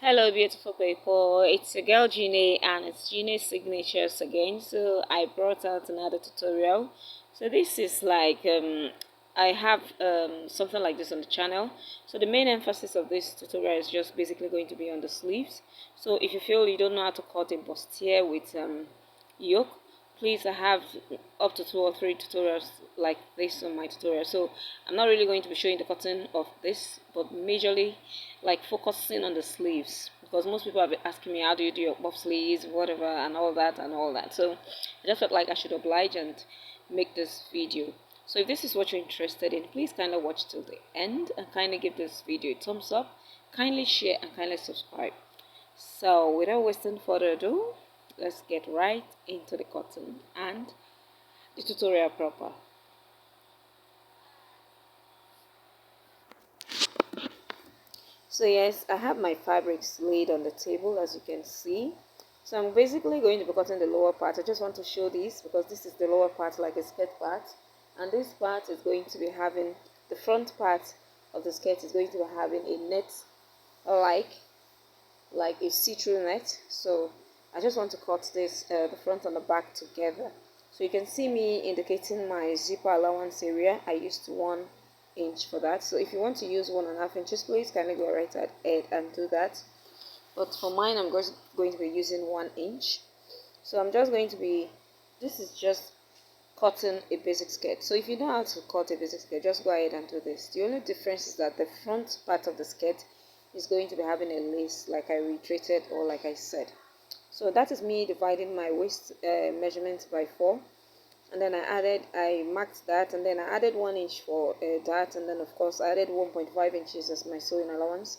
Hello, beautiful people. It's your girl Gine, and it's Gine's signatures again. So I brought out another tutorial. So this is like I have something like this on the channel. So the main emphasis of this tutorial is just basically going to be on the sleeves. So if you feel you don't know how to cut a bustier with yoke, please, I have up to 2 or 3 tutorials like this on my tutorial. So I'm not really going to be showing the cutting of this, but majorly like focusing on the sleeves, because most people have been asking me how do you do your buff sleeves, whatever, and all that and all that. So I just felt like I should oblige and make this video. So if this is what you're interested in, please kindly watch till the end and kindly give this video a thumbs up, kindly share, and kindly subscribe. So without wasting further ado, let's get right into the cotton and the tutorial proper. So yes, I have my fabrics laid on the table, as you can see. So I'm basically going to be cutting the lower part. I just want to show this because this is the lower part, like a skirt part, and this part is going to be having the front part of the skirt is going to be having a net like like a see-through net. So I just want to cut this the front and the back together. So you can see me indicating my zipper allowance area. I used 1 inch for that. So if you want to use 1.5 inches, please kindly go right ahead and do that. But for mine, I'm going to be using 1 inch. So I'm just going to be, this is just cutting a basic skirt. So if you know how to cut a basic skirt, just go ahead and do this. The only difference is that the front part of the skirt is going to be having a lace, like I reiterated or like I said. So that is me dividing my waist measurement by 4, and then I marked that, and then I added 1 inch for that, and then of course I added 1.5 inches as my sewing allowance.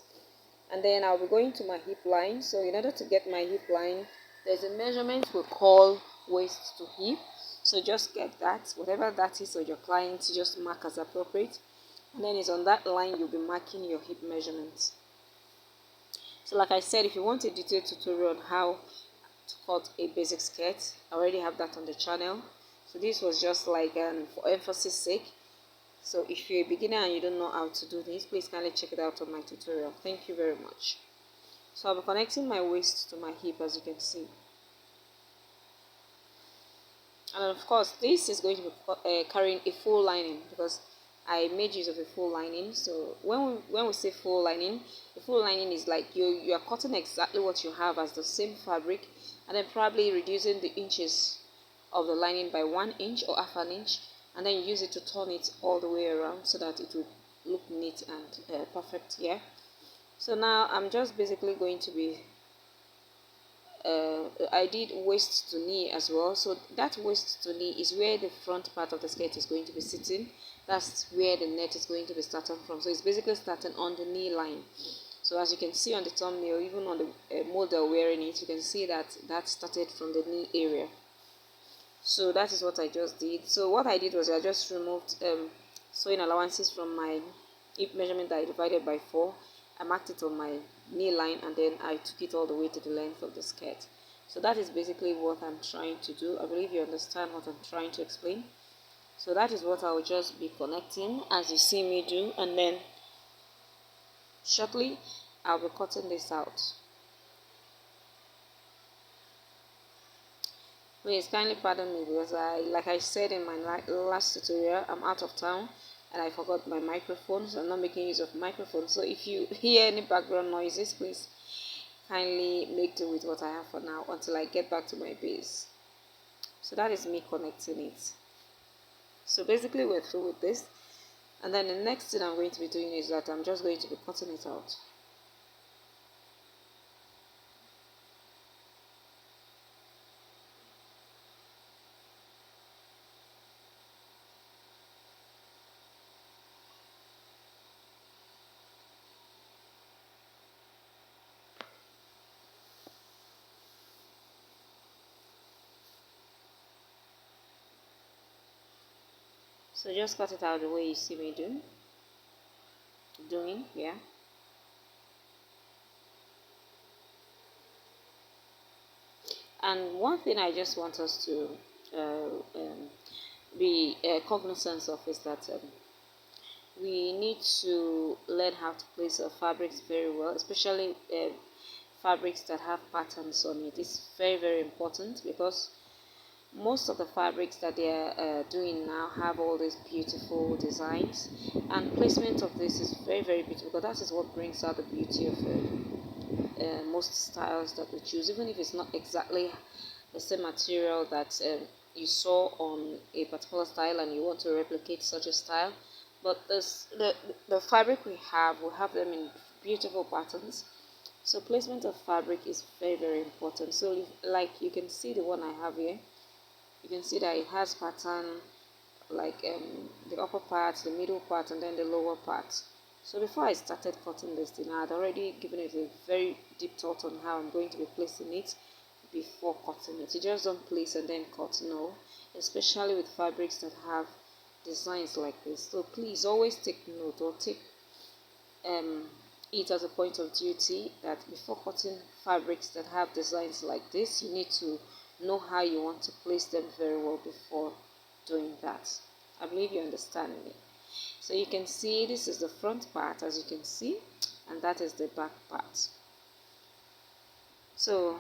And then I'll be going to my hip line. So in order to get my hip line, there's a measurement we call waist to hip. So just get that, whatever that is, or your client, just mark as appropriate, and then it's on that line you'll be marking your hip measurements. So like I said, if you want a detailed tutorial on how to cut a basic skirt, I already have that on the channel. So this was just like for emphasis sake. So if you're a beginner and you don't know how to do this, please kindly check it out on my tutorial. Thank you very much. So I'll be connecting my waist to my hip, as you can see. And of course, this is going to be carrying a full lining because I made use of a full lining. So when we say full lining, the full lining is like you are cutting exactly what you have as the same fabric, and then probably reducing the inches of the lining by 1 inch or half an inch, and then you use it to turn it all the way around so that it will look neat and perfect. Yeah. So now I'm just basically going to be I did waist to knee as well. So that waist to knee is where the front part of the skirt is going to be sitting. That's where the net is going to be starting from. So it's basically starting on the knee line. So as you can see on the thumbnail, even on the model wearing it, you can see that that started from the knee area. So that is what I just did. So what I did was I just removed sewing allowances from my hip measurement that I divided by 4. I marked it on my knee line, and then I took it all the way to the length of the skirt. So that is basically what I'm trying to do. I believe you understand what I'm trying to explain. So that is what I will just be connecting as you see me do, and then shortly I'll be cutting this out. Please kindly pardon me because like I said in my last tutorial, I'm out of town and I forgot my microphone, so I'm not making use of microphone. So if you hear any background noises, please kindly make do with what I have for now until I get back to my base. So that is me connecting it. So basically we're through with this, and then the next thing I'm going to be doing is that I'm just going to be cutting it out. So just cut it out the way you see me doing, yeah. And one thing I just want us to be cognizant of is that we need to learn how to place our fabrics very well, especially fabrics that have patterns on it. It's very important because most of the fabrics that they are doing now have all these beautiful designs, and placement of this is very beautiful because that is what brings out the beauty of most styles that we choose, even if it's not exactly the same material that you saw on a particular style and you want to replicate such a style. But the fabric we have them in beautiful patterns. So placement of fabric is very important. So like you can see the one I have here, you can see that it has pattern like the upper part, the middle part, and then the lower part. So before I started cutting this thing, I had already given it a very deep thought on how I'm going to be placing it before cutting it. You just don't place and then cut, no, especially with fabrics that have designs like this. So please always take note or take um, it as a point of duty that before cutting fabrics that have designs like this, you need to know how you want to place them very well before doing that. I believe you understand me. So you can see this is the front part, as you can see, and that is the back part. So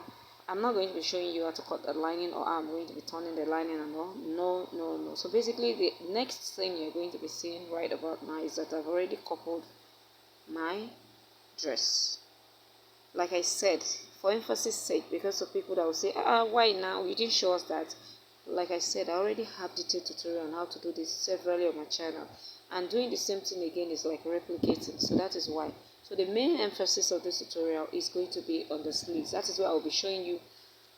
I'm not going to be showing you how to cut the lining or how I'm going to be turning the lining and all. No. So basically the next thing you're going to be seeing right about now is that I've already coupled my dress. Like I said, for emphasis sake, because of people that will say, why now? You didn't show us that. Like I said, I already have detailed tutorial on how to do this severally on my channel. And doing the same thing again is like replicating. So that is why. So the main emphasis of this tutorial is going to be on the sleeves. That is why I will be showing you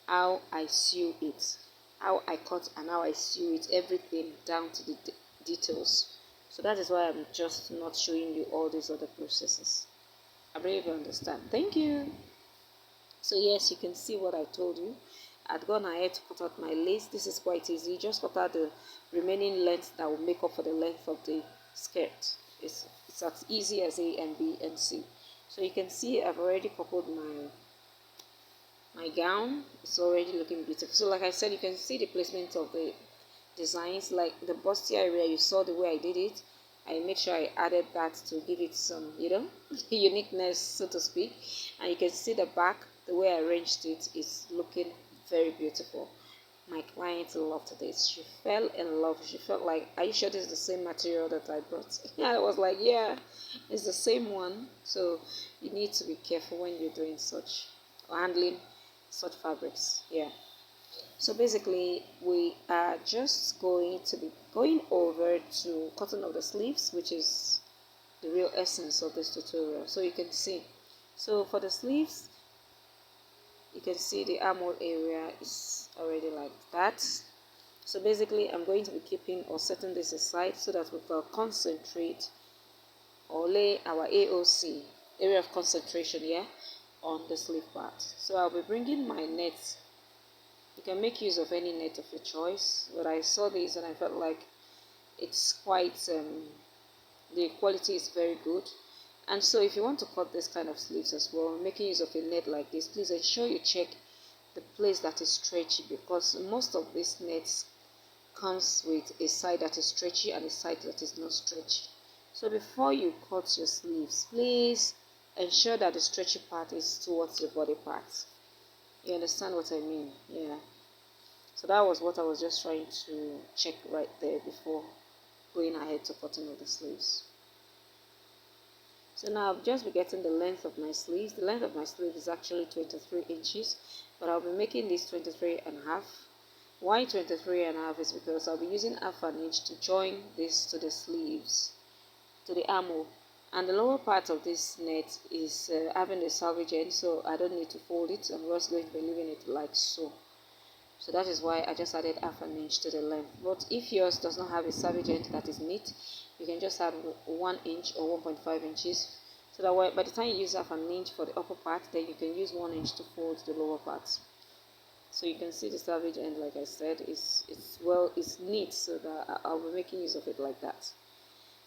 how I sew it, how I cut and how I sew it, everything down to the details. So that is why I'm just not showing you all these other processes. I believe you understand. Thank you. So yes, you can see what I told you. I'd gone ahead to cut out my lace. This is quite easy. Just cut out the remaining length that will make up for the length of the skirt. It's as easy as A and B and C. So you can see I've already coupled my gown. It's already looking beautiful. So like I said, you can see the placement of the designs, like the bustier area. You saw the way I did it. I made sure I added that to give it some, uniqueness, so to speak. And you can see the back, the way I arranged it is looking very beautiful. My client loved this. She fell in love. She felt like, are you sure this is the same material that I brought? I was like, yeah, it's the same one. So you need to be careful when you're doing such, or handling such fabrics. Yeah. So basically, we are just going to be going over to cutting of the sleeves, which is the real essence of this tutorial. So you can see. So for the sleeves, you can see the armhole area is already like that. So basically, I'm going to be keeping or setting this aside so that we can concentrate or lay our AOC, area of concentration, here on the sleeve part. So I'll be bringing my net. You can make use of any net of your choice, but I saw this and I felt like it's quite, the quality is very good. And so if you want to cut this kind of sleeves as well, making use of a net like this, please ensure you check the place that is stretchy, because most of these nets comes with a side that is stretchy and a side that is not stretchy. So before you cut your sleeves, please ensure that the stretchy part is towards your body part. You understand what I mean? Yeah. So that was what I was just trying to check right there before going ahead to cutting of the sleeves. So now I'll just be getting the length of my sleeves. The length of my sleeve is actually 23 inches, but I'll be making this 23 and a half. Why 23 and a half is because I'll be using half an inch to join this to the sleeves, to the armhole. And the lower part of this net is having a selvage end, so I don't need to fold it. I'm just going to be leaving it like so. So that is why I just added half an inch to the length. But if yours does not have a selvage end that is neat, you can just add 1 inch or 1.5 inches. So that by the time you use half an inch for the upper part, then you can use 1 inch to fold the lower part. So you can see the selvage end, like I said, it's neat, so that I'll be making use of it like that.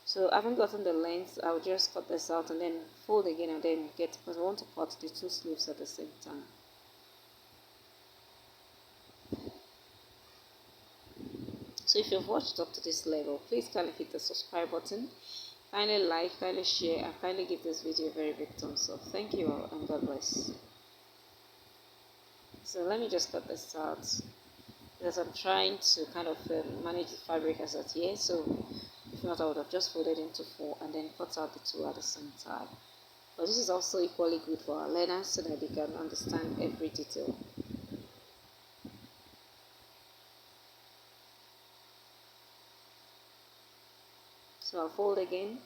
So I haven't gotten the length. I'll just cut this out and then fold again and then because I want to cut the two sleeves at the same time. So if you've watched up to this level, please kindly hit the subscribe button, kindly like, kindly share, and kindly give this video a very big thumbs up. Thank you all, and God bless. So let me just cut this out because I'm trying to kind of manage the fabric as at here. So if not, I would have just folded into 4 and then cut out the 2 at the same time. But this is also equally good for our learners so that they can understand every detail. So I'll fold again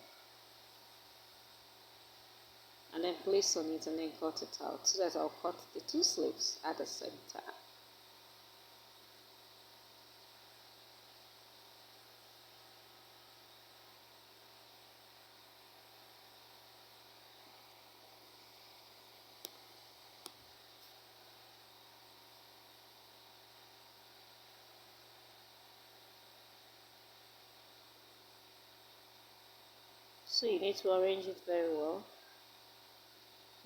and then place on it and then cut it out so that I'll cut the 2 sleeves at the same time. So you need to arrange it very well.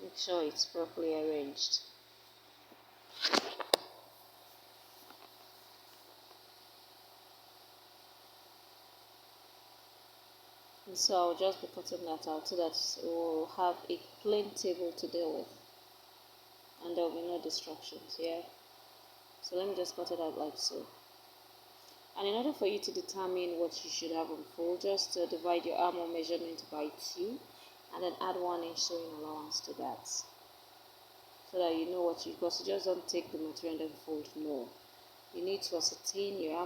Make sure it's properly arranged. And so I'll just be cutting that out so that we'll have a plain table to deal with. And there will be no distractions here. So let me just cut it out like so. And in order for you to determine what you should have on fold, just divide your armhole measurement by 2 and then add 1 inch sewing allowance to that. So that you know what you, because you just don't take the material and then fold, no. You need to ascertain your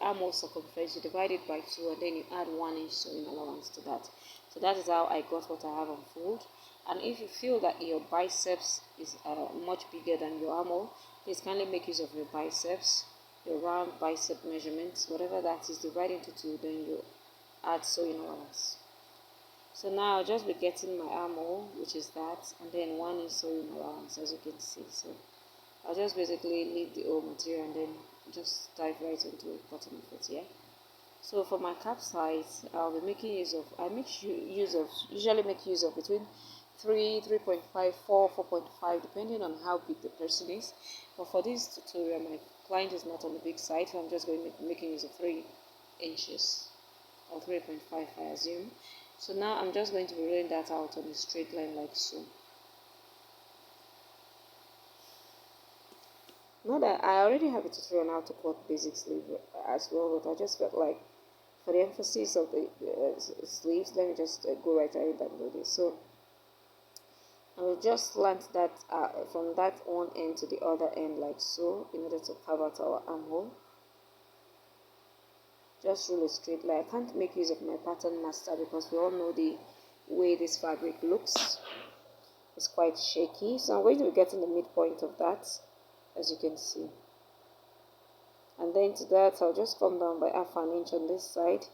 armhole circumference, you divide it by 2 and then you add 1 inch sewing allowance to that. So that is how I got what I have on fold. And if you feel that your biceps is much bigger than your armhole, please kindly make use of your biceps, your round bicep measurements, whatever that is, divide into 2, then you add sewing allowance. So now I'll just be getting my armhole, which is that, and then 1 inch sewing allowance, as you can see. So I'll just basically leave the old material and then just dive right into it, cutting it here. So for my cap size, I'll be making use of, usually make use of between 3, 3.5, 4, 4.5, depending on how big the person is. But for this tutorial, my client is not on the big side, so I'm just going to be making use of 3 inches or 3.5, I assume. So now I'm just going to be rolling that out on a straight line like so. Not that I already have a tutorial on how to cut basic sleeve as well, but I just felt like for the emphasis of the sleeves, let me just go right ahead and do this. So I will just slant that from that one end to the other end like so in order to carve out our armhole. Just roll a straight line. I can't make use of my pattern master because we all know the way this fabric looks. It's quite shaky, so I'm going to be getting the midpoint of that, as you can see. And then to that, I'll just come down by half an inch on this side,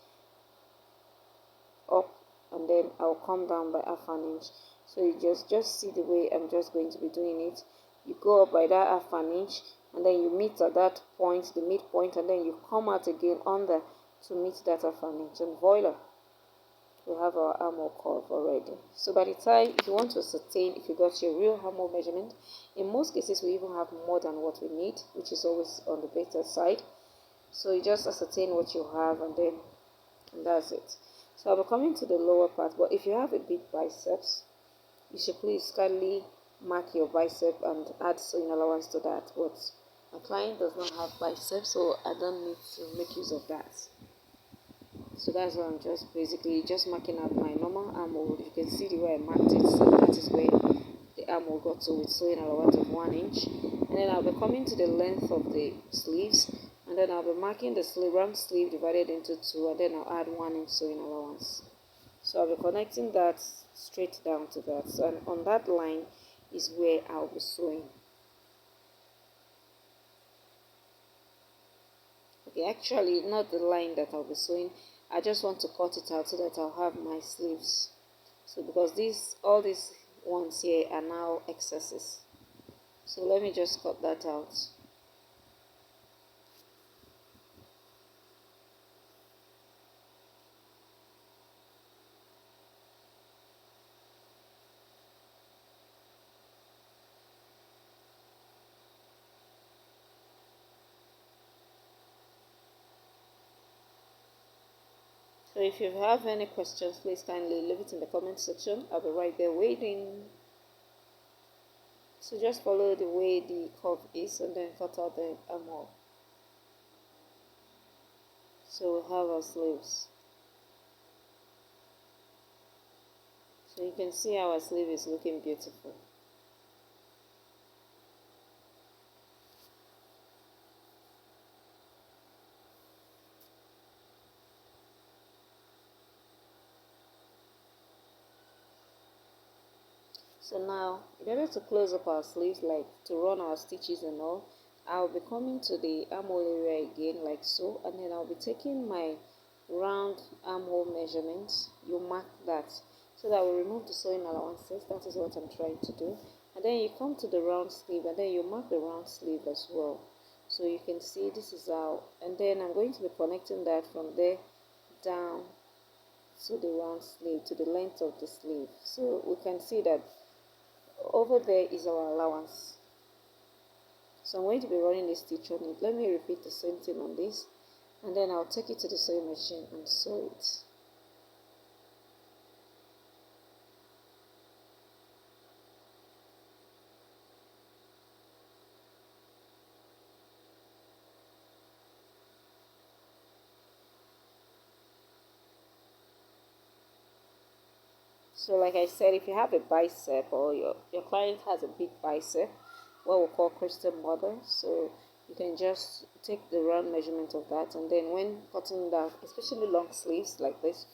up, and then I'll come down by half an inch. So you just see the way I'm just going to be doing it. You go up by that half an inch, and then you meet at that point, the midpoint, and then you come out again under to meet that half an inch. And voila, we have our armhole curve already. So by the time, if you want to ascertain if you got your real armhole measurement, in most cases we even have more than what we need, which is always on the better side. So you just ascertain what you have and that's it. So I'll be coming to the lower part, but if you have a big biceps, you should please kindly mark your bicep and add sewing allowance to that. But my client does not have biceps, so I don't need to make use of that. So that's why I'm just basically just marking out my normal armhole. You can see the way I marked it, so that is where the armhole got to with sewing allowance of 1 inch. And then I'll be coming to the length of the sleeves, and then I'll be marking the round sleeve divided into 2, and then I'll add 1 inch sewing allowance. So I'll be connecting that straight down to that. So and on that line is where I'll be sewing. Okay, actually not the line that I'll be sewing. I just want to cut it out so that I'll have my sleeves. So because all these ones here are now excesses. So let me just cut that out. So if you have any questions, please kindly leave it in the comment section. I'll be right there waiting. So just follow the way the curve is and then cut out the armhole. So we have our sleeves. So you can see our sleeve is looking beautiful. So now, in order to close up our sleeves, like to run our stitches and all, I'll be coming to the armhole area again like so, and then I'll be taking my round armhole measurements. You mark that so that we remove the sewing allowances. That is what I'm trying to do. And then you come to the round sleeve and then you mark the round sleeve as well. So you can see this is how, and then I'm going to be connecting that from there down to the round sleeve, to the length of the sleeve. So we can see that over there is our allowance. So I'm going to be running a stitch on it. Let me repeat the same thing on this, and then I'll take it to the sewing machine and sew it. So like I said, if you have a bicep or your client has a big bicep, what we call Christian mother, so you can just take the round measurement of that, and then when cutting down, especially long sleeves like this,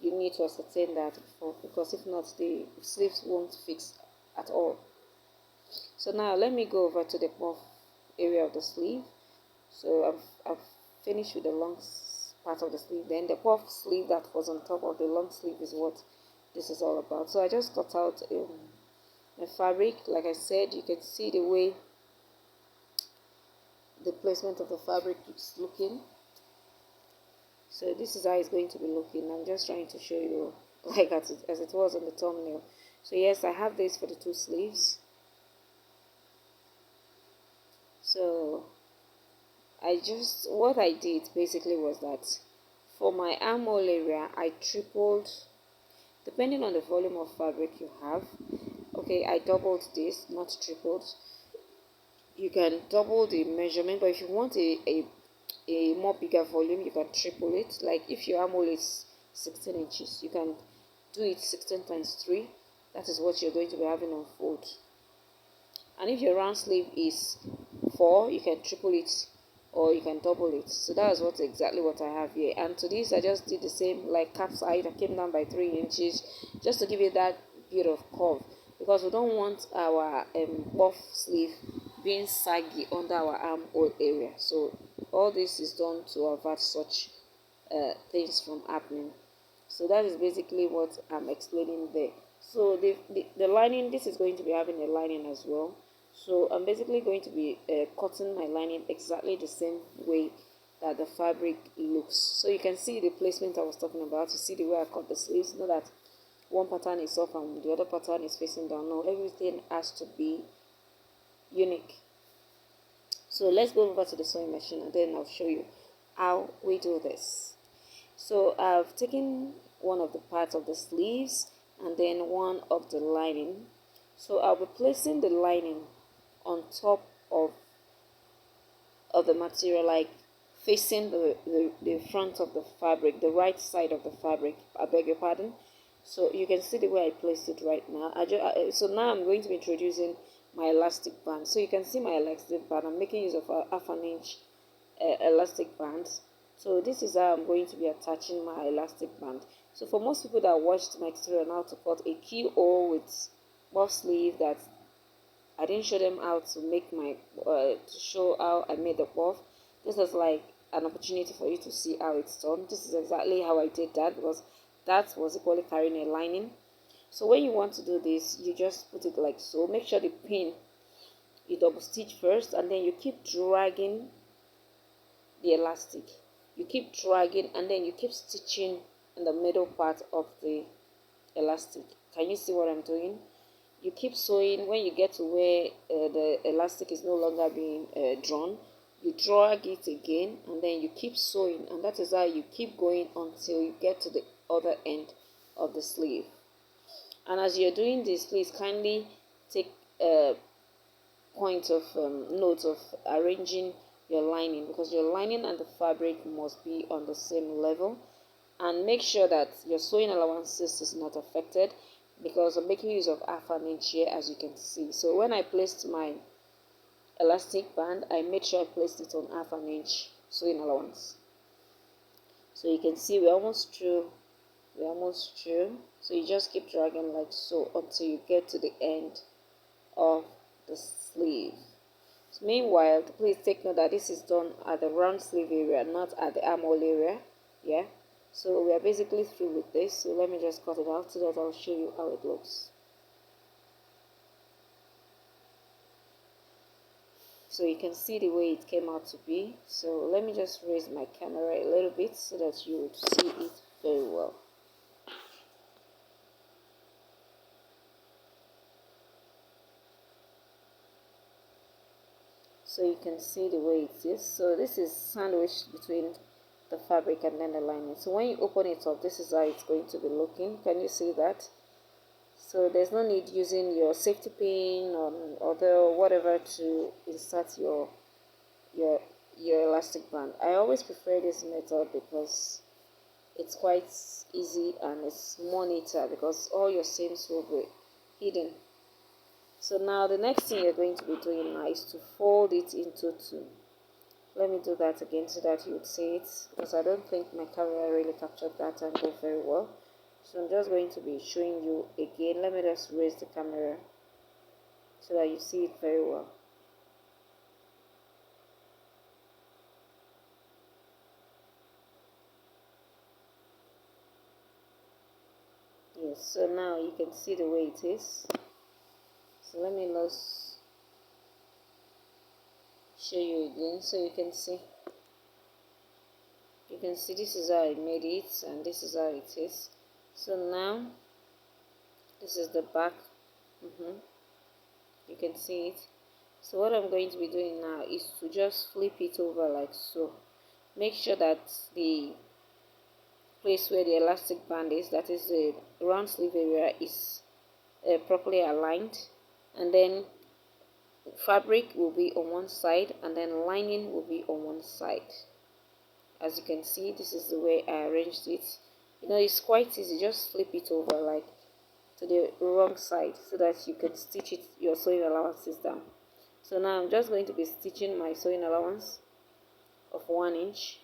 you need to ascertain that before, because if not, the sleeves won't fix at all. So now let me go over to the puff area of the sleeve. So I've finished with the long part of the sleeve. Then the puff sleeve that was on top of the long sleeve is what this is all about. So I just cut out a fabric. Like I said, you can see the way the placement of the fabric is looking. So this is how it's going to be looking. I'm just trying to show you like as it was on the thumbnail. So yes, I have this for the two sleeves. So what I did basically was that for my armhole area, I tripled, depending on the volume of fabric you have. Okay, I doubled this, not tripled. You can double the measurement, but if you want a more bigger volume, you can triple it. Like if your armhole is 16 inches, you can do it 16 times 3. That is what you're going to be having on fold. And if your round sleeve is 4, you can triple it or you can double it. So that's exactly what I have here. And to this I just did the same like cap side. I came down by 3 inches just to give it that bit of curve, because we don't want our puff sleeve being saggy under our armhole area. So all this is done to avert such things from happening. So that is basically what I'm explaining there. So the lining, this is going to be having a lining as well. So I'm basically going to be cutting my lining exactly the same way that the fabric looks. So you can see the placement I was talking about. You see the way I cut the sleeves. Not that one pattern is up and the other pattern is facing down. No, everything has to be unique. So let's go over to the sewing machine and then I'll show you how we do this. So I've taken one of the parts of the sleeves and then one of the lining. So I'll be placing the lining on top of the material, like facing the front of the fabric, the right side of the fabric, I beg your pardon. So you can see the way I placed it right now. So now I'm going to be introducing my elastic band. So you can see my elastic band. I'm making use of a half an inch elastic band. So this is how I'm going to be attaching my elastic band. So for most people that watched my tutorial on how to cut a keyhole with puff sleeve, that I didn't show them how to make my to show how I made the puff. This is like an opportunity for you to see how it's done. This is exactly how I did that, because that was equally carrying a lining. So when you want to do this, you just put it like so. Make sure the pin, you double stitch first, and then you keep dragging the elastic. You keep dragging and then you keep stitching in the middle part of the elastic. Can you see what I'm doing? You keep sewing. When you get to where the elastic is no longer being drawn, you drag it again and then you keep sewing, and that is how you keep going until you get to the other end of the sleeve. And as you're doing this, please kindly take point of note of arranging your lining, because your lining and the fabric must be on the same level. And make sure that your sewing allowances is not affected, because I'm making use of half an inch here, as you can see. So when I placed my elastic band, I made sure I placed it on half an inch sewing allowance. So you can see we're almost through. So you just keep dragging like so until you get to the end of the sleeve. So meanwhile, please take note that this is done at the round sleeve area, not at the armhole area. Yeah, so we are basically through with this. So let me just cut it out so that I'll show you how it looks. So you can see the way it came out to be. So let me just raise my camera a little bit so that you would see it very well. So you can see the way it is. So this is sandwiched between the fabric and then the lining. So when you open it up, this is how it's going to be looking. Can you see that? So there's no need using your safety pin or other whatever to insert your your elastic band. I always prefer this method because it's quite easy and it's more neater, because all your seams will be hidden. So now the next thing you're going to be doing now is to fold it into two. Let me do that again so that you would see it, because I don't think my camera really captured that angle very well. So I'm just going to be showing you again. Let me just raise the camera so that you see it very well. Yes, so now you can see the way it is. So let me just show you again so you can see. You can see this is how I made it and this is how it is. So now this is the back. You can see it. So what I'm going to be doing now is to just flip it over like so. Make sure that the place where the elastic band is, that is the round sleeve area, is properly aligned, and then fabric will be on one side and then lining will be on one side. As you can see, this is the way I arranged it. You know, it's quite easy. Just flip it over like to the wrong side so that you can stitch it, your sewing allowances down. So now I'm just going to be stitching my sewing allowance of 1 inch.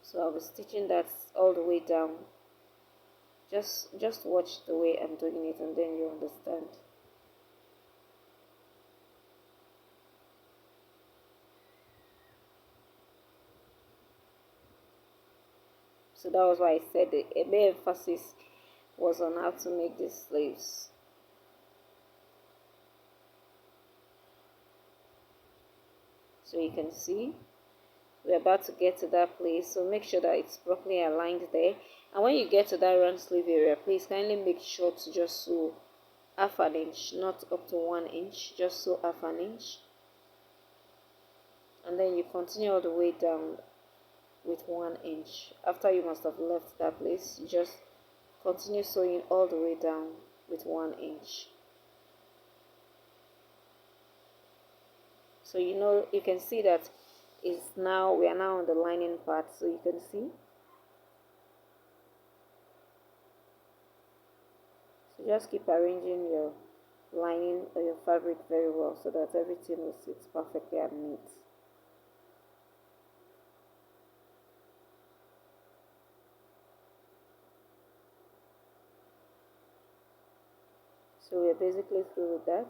So I'll be stitching that all the way down. Just watch the way I'm doing it and then you understand. So that was why I said the main emphasis was on how to make these sleeves. So you can see we're about to get to that place, so make sure that it's properly aligned there. And when you get to that round sleeve area, please kindly make sure to just sew half an inch, not up to 1 inch, just sew half an inch, and then you continue all the way down with 1 inch. After you must have left that place, you just continue sewing all the way down with 1 inch. So you can see that we are now on the lining part, so you can see. So just keep arranging your lining or your fabric very well so that everything will sit perfectly and neat. So we're basically through with that.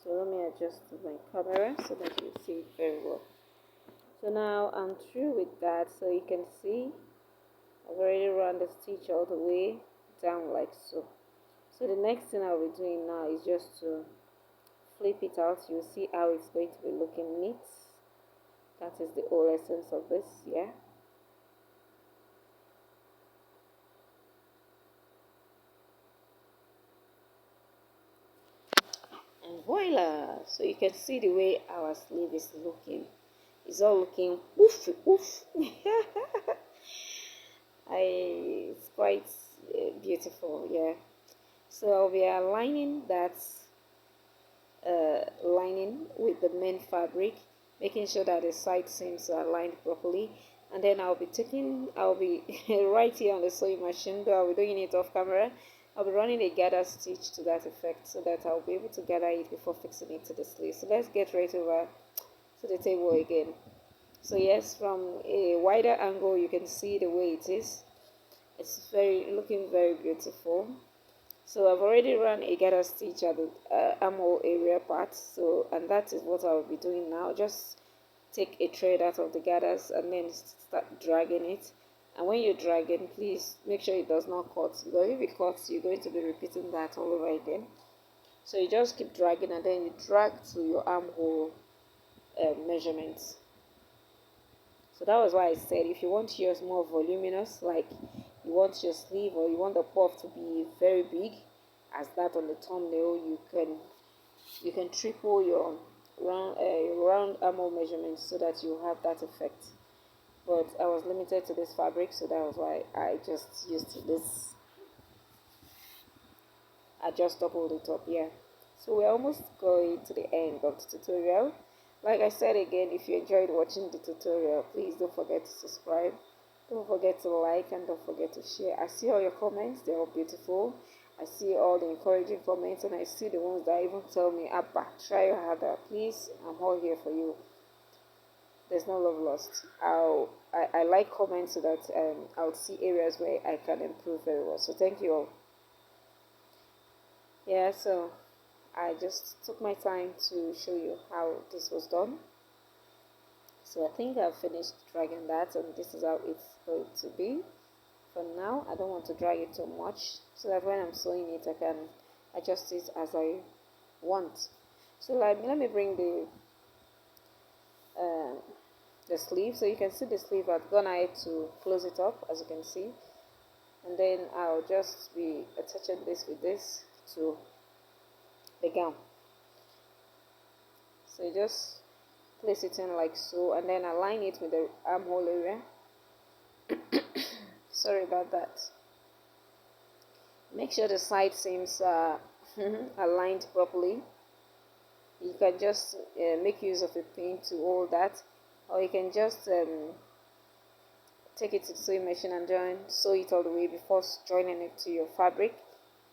So let me adjust my camera so that you see it very well. So now I'm through with that. So you can see I've already run the stitch all the way down like so. So the next thing I'll be doing now is just to flip it out. You'll see how it's going to be looking neat. That is the whole essence of this, yeah. And voila! So you can see the way our sleeve is looking. It's all looking oof oof. quite beautiful. Yeah, so I'll be aligning that lining with the main fabric, making sure that the side seams are aligned properly. And then I'll be right here on the sewing machine, though I'll be doing it off camera. I'll be running a gather stitch to that effect so that I'll be able to gather it before fixing it to the sleeve. So let's get right over to the table again. So yes, from a wider angle you can see the way it is. It's looking very beautiful. So I've already run a gather stitch at the armhole area part, so and that is what I'll be doing now. Just take a thread out of the gathers and then start dragging it. And when you're dragging, please make sure it does not cut, because if it cuts you're going to be repeating that all over again. So you just keep dragging and then you drag to your armhole measurements. So that was why I said if you want yours more voluminous, like you want your sleeve or you want the puff to be very big as that on the thumbnail, you can triple your round armhole measurements so that you have that effect. But I was limited to this fabric, so that was why I just used this. I just doubled it up, yeah. So we're almost going to the end of the tutorial. Like I said again, if you enjoyed watching the tutorial, please don't forget to subscribe. Don't forget to like and don't forget to share. I see all your comments, they're all beautiful. I see all the encouraging comments and I see the ones that even tell me, Abba, try harder. Please, I'm all here for you. There's no love lost. I like comments so that I'll see areas where I can improve very well. So thank you all. Yeah, so I just took my time to show you how this was done. So I think I've finished dragging that and this is how it's going to be. For now, I don't want to drag it too much so that when I'm sewing it, I can adjust it as I want. So let me bring the sleeve. So you can see the sleeve. I've gone ahead to close it up, as you can see. And then I'll just be attaching this with this to the gown. So you just place it in like so and then align it with the armhole area. Sorry about that. Make sure the side seams are aligned properly. You can just make use of a pin to hold that, or you can just take it to the sewing machine and sew it all the way before joining it to your fabric.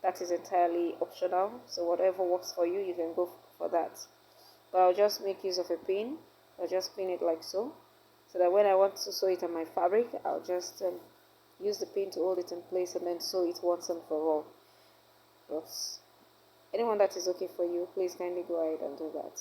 That is entirely optional, so whatever works for you, you can go for that. But I'll just make use of a pin. I'll just pin it like so that when I want to sew it on my fabric, I'll just use the pin to hold it in place and then sew it once and for all. But anyone that is okay for you, please kindly go ahead and do that.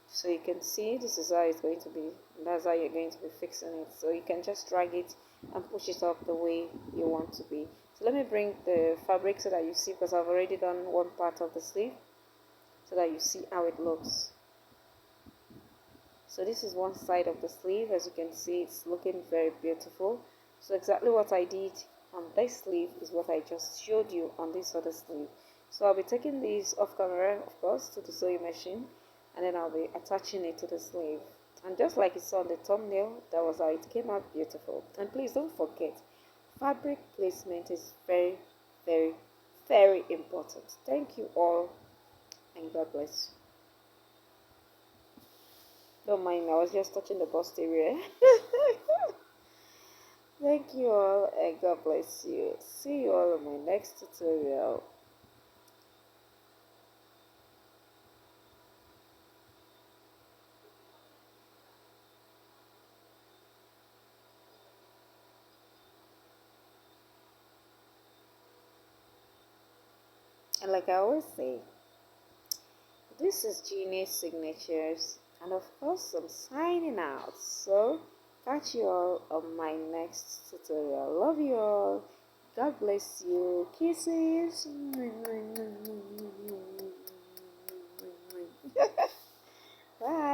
So you can see this is how it's going to be, and that's how you're going to be fixing it. So you can just drag it and push it up the way you want to be. So let me bring the fabric so that you see, because I've already done one part of the sleeve, so that you see how it looks. So this is one side of the sleeve. As you can see, it's looking very beautiful. So exactly what I did on this sleeve is what I just showed you on this other sleeve. So I'll be taking these off camera, of course, to the sewing machine, and then I'll be attaching it to the sleeve. And just like you saw on the thumbnail, that was how it came out beautiful. And please don't forget, fabric placement is very, very, very important. Thank you all, and God bless you. Don't mind me, I was just touching the bust area. Thank you all, and God bless you. See you all in my next tutorial. And like I always say, this is Genius Signatures, and of course I'm signing out. So catch you all on my next tutorial. Love you all. God bless you. Kisses. Bye.